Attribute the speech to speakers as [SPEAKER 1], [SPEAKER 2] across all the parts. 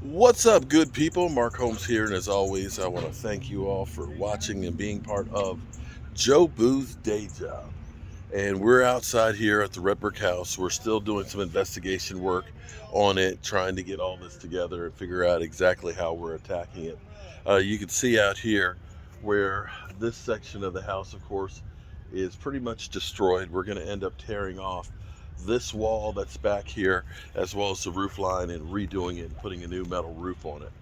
[SPEAKER 1] What's up, good people? Mark Holmes here, and as always, I want to thank you all for watching and being part of Joe Boo's Day Job. And we're outside here at the Red Brick House. We're still doing some investigation work on it, trying to get all this together and figure out exactly how we're attacking it. You can see out here where this section of the house, of course, is pretty much destroyed. We're going to end up tearing off this wall that's back here, as well as the roof line, and redoing it and putting a new metal roof on it.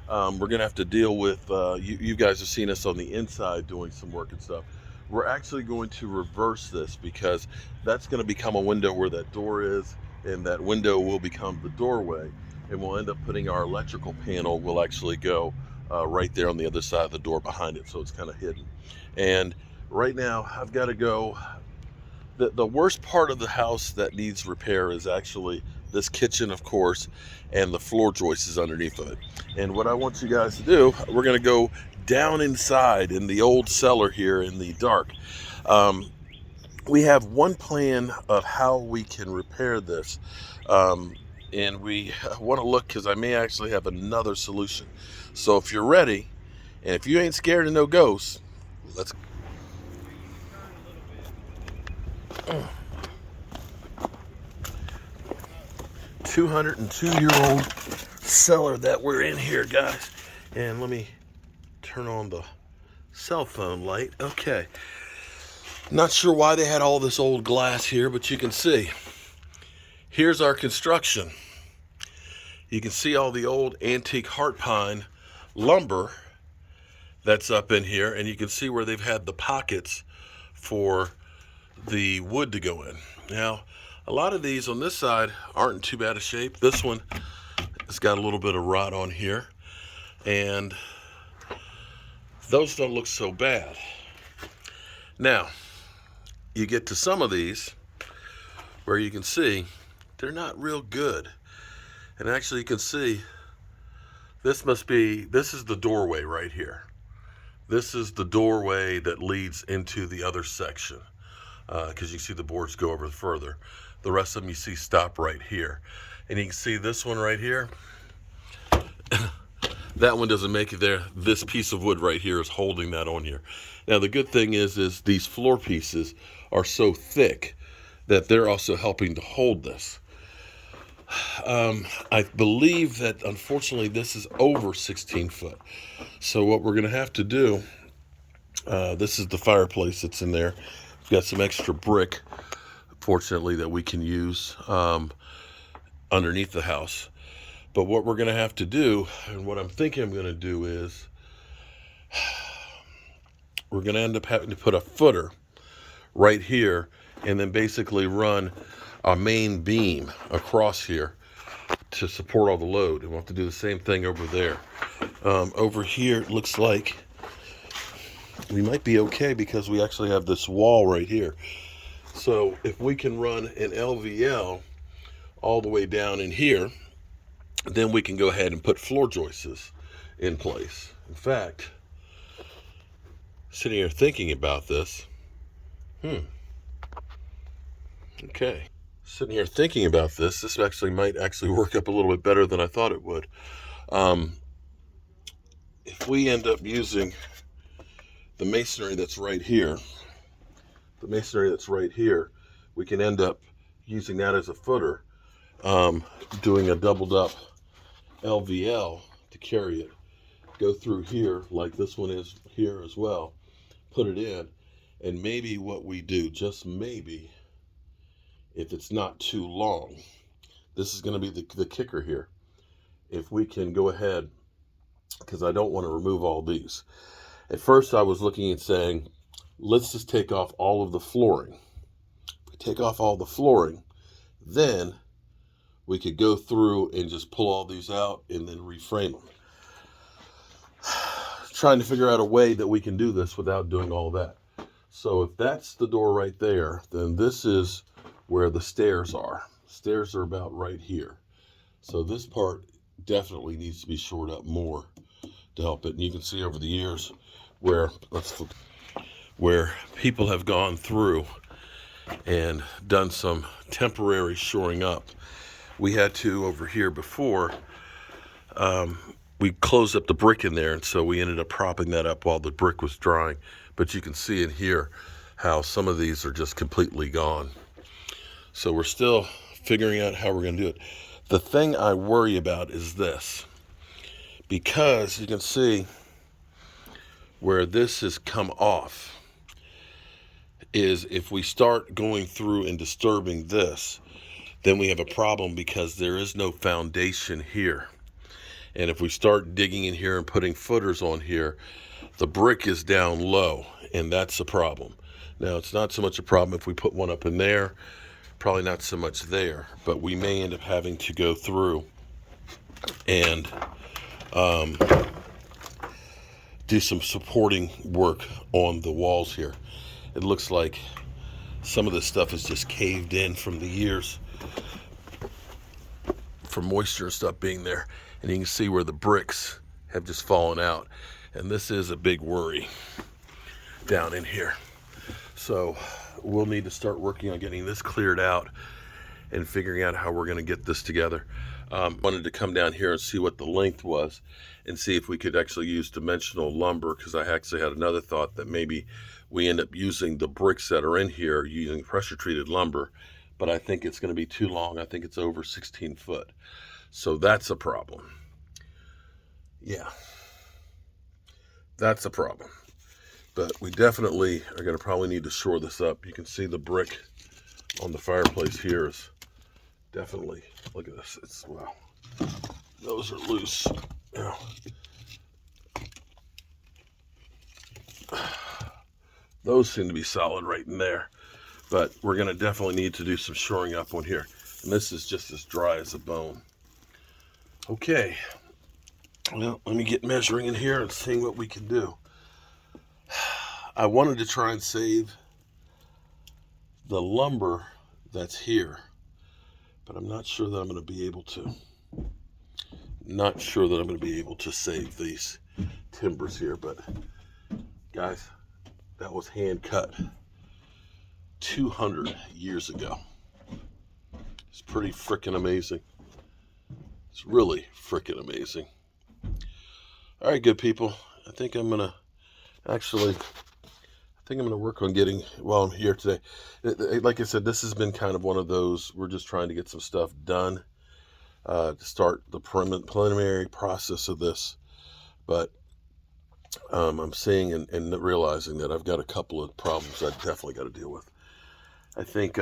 [SPEAKER 1] We're going to have to deal with, you guys have seen us on the inside doing some work and stuff. We're actually going to reverse this because that's going to become a window where that door is, and that window will become the doorway. And we'll end up putting our electrical panel will actually go right there on the other side of the door behind it, so it's kind of hidden. And right now, I've got to go. The worst part of the house that needs repair is actually this kitchen, of course, and the floor joists underneath of it. And what I want you guys to do, we're going to go down inside in the old cellar here in the dark. We have one plan of how we can repair this. And we want to look because I may actually have another solution. So if you're ready, and if you ain't scared of no ghosts, let's 202-year-old cellar that we're in here, guys. And let me turn on the cell phone light. Okay. Not sure why they had all this old glass here, but you can see. Here's our construction. You can see all the old antique heart pine lumber that's up in here, and you can see where they've had the pockets for the wood to go in. Now, a lot of these on this side aren't in too bad a shape. This one has got a little bit of rot on here, and those don't look so bad. Now, you get to some of these where you can see they're not real good. And actually you can see this is the doorway right here. This is the doorway that leads into the other section, because you see the boards go over further. The rest of them you see stop right here. And you can see this one right here. That one doesn't make it there. This piece of wood right here is holding that on here. Now the good thing is these floor pieces are so thick that they're also helping to hold this. I believe that unfortunately this is over 16 foot. So what we're going to have to do, this is the fireplace that's in there. We've got some extra brick, fortunately, that we can use underneath the house. But what we're going to have to do, and what I'm thinking I'm going to do is, we're going to end up having to put a footer right here and then basically run a main beam across here to support all the load. And we'll have to do the same thing over there. Over here, it looks like we might be okay because we actually have this wall right here. So if we can run an LVL all the way down in here, then we can go ahead and put floor joists in place. In fact, sitting here thinking about this, okay. Sitting here thinking about this actually might work up a little bit better than I thought it would. If we end up using the masonry that's right here, we can end up using that as a footer, doing a doubled up LVL to carry it, go through here like this one is here as well, put it in, and maybe what we do, just maybe, if it's not too long, this is going to be the kicker here. If we can go ahead, because I don't want to remove all these. At first I was looking and saying, let's just take off all of the flooring. If we take off all the flooring, then we could go through and just pull all these out and then reframe them. Trying to figure out a way that we can do this without doing all that. So if that's the door right there, then this is where the stairs are. Stairs are about right here. So this part definitely needs to be shored up more to help it. And you can see over the years where people have gone through and done some temporary shoring up. We had to over here before we closed up the brick in there, and so we ended up propping that up while the brick was drying. But you can see in here how some of these are just completely gone. So we're still figuring out how we're going to do it. The thing I worry about is this, because you can see where this has come off, is if we start going through and disturbing this, then we have a problem because there is no foundation here. And if we start digging in here and putting footers on here, the brick is down low, and that's a problem. Now, it's not so much a problem if we put one up in there, probably not so much there, but we may end up having to go through and do some supporting work on the walls here. It looks like some of this stuff is just caved in from the years, from moisture and stuff being there. And you can see where the bricks have just fallen out. And this is a big worry down in here. So we'll need to start working on getting this cleared out and figuring out how we're going to get this together. Wanted to come down here and see what the length was and see if we could actually use dimensional lumber, because I actually had another thought that maybe we end up using the bricks that are in here using pressure treated lumber, but I think it's going to be too long. I think it's over 16 foot. So that's a problem. Yeah, that's a problem. But we definitely are going to probably need to shore this up. You can see the brick on the fireplace here is definitely, look at this. It's, wow, those are loose. Yeah. Those seem to be solid right in there. But we're going to definitely need to do some shoring up on here. And this is just as dry as a bone. Okay. Well, let me get measuring in here and seeing what we can do. I wanted to try and save the lumber that's here, but I'm not sure that I'm going to be able to. Not sure that I'm going to be able to save these timbers here, but guys, that was hand cut 200 years ago. It's pretty freaking amazing. It's really freaking amazing. All right, good people. I think I'm going to work on getting, while I'm here today. Like I said, this has been kind of one of those, we're just trying to get some stuff done to start the preliminary process of this. But I'm seeing and realizing that I've got a couple of problems I definitely got to deal with. I think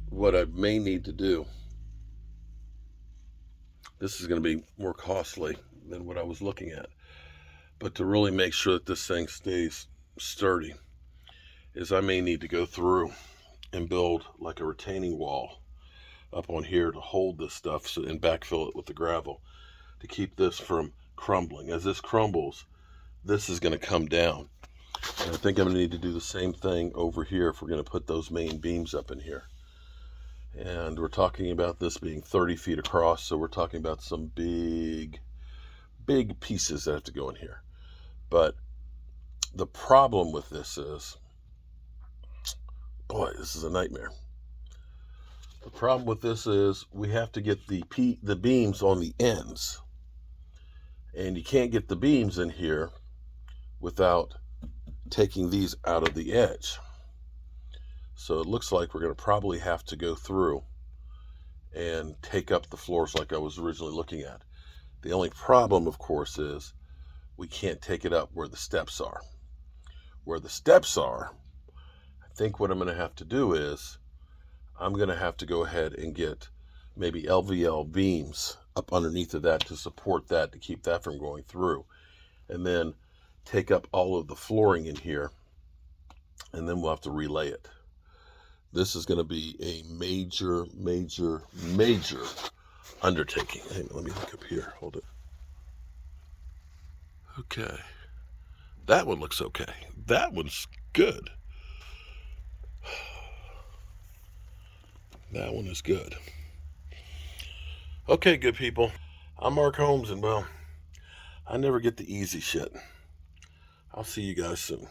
[SPEAKER 1] what I may need to do, this is going to be more costly than what I was looking at, but to really make sure that this thing stays sturdy, is I may need to go through and build like a retaining wall up on here to hold this stuff and backfill it with the gravel to keep this from crumbling. As this crumbles, this is going to come down. And I think I'm going to need to do the same thing over here if we're going to put those main beams up in here. And we're talking about this being 30 feet across, so we're talking about some big pieces that have to go in here. But the problem with this is, boy, this is a nightmare. The problem with this is we have to get the beams on the ends. And you can't get the beams in here without taking these out of the edge. So it looks like we're going to probably have to go through and take up the floors like I was originally looking at. The only problem, of course, is we can't take it up where the steps are. Where the steps are, I think what I'm going to have to do is I'm going to have to go ahead and get maybe LVL beams up underneath of that to support that, to keep that from going through. And then take up all of the flooring in here, and then we'll have to relay it. This is going to be a major undertaking. Hang on, let me look up here. Hold it. Okay. That one looks okay. That one's good. That one is good. Okay, good people. I'm Mark Holmes, and well, I never get the easy shit. I'll see you guys soon.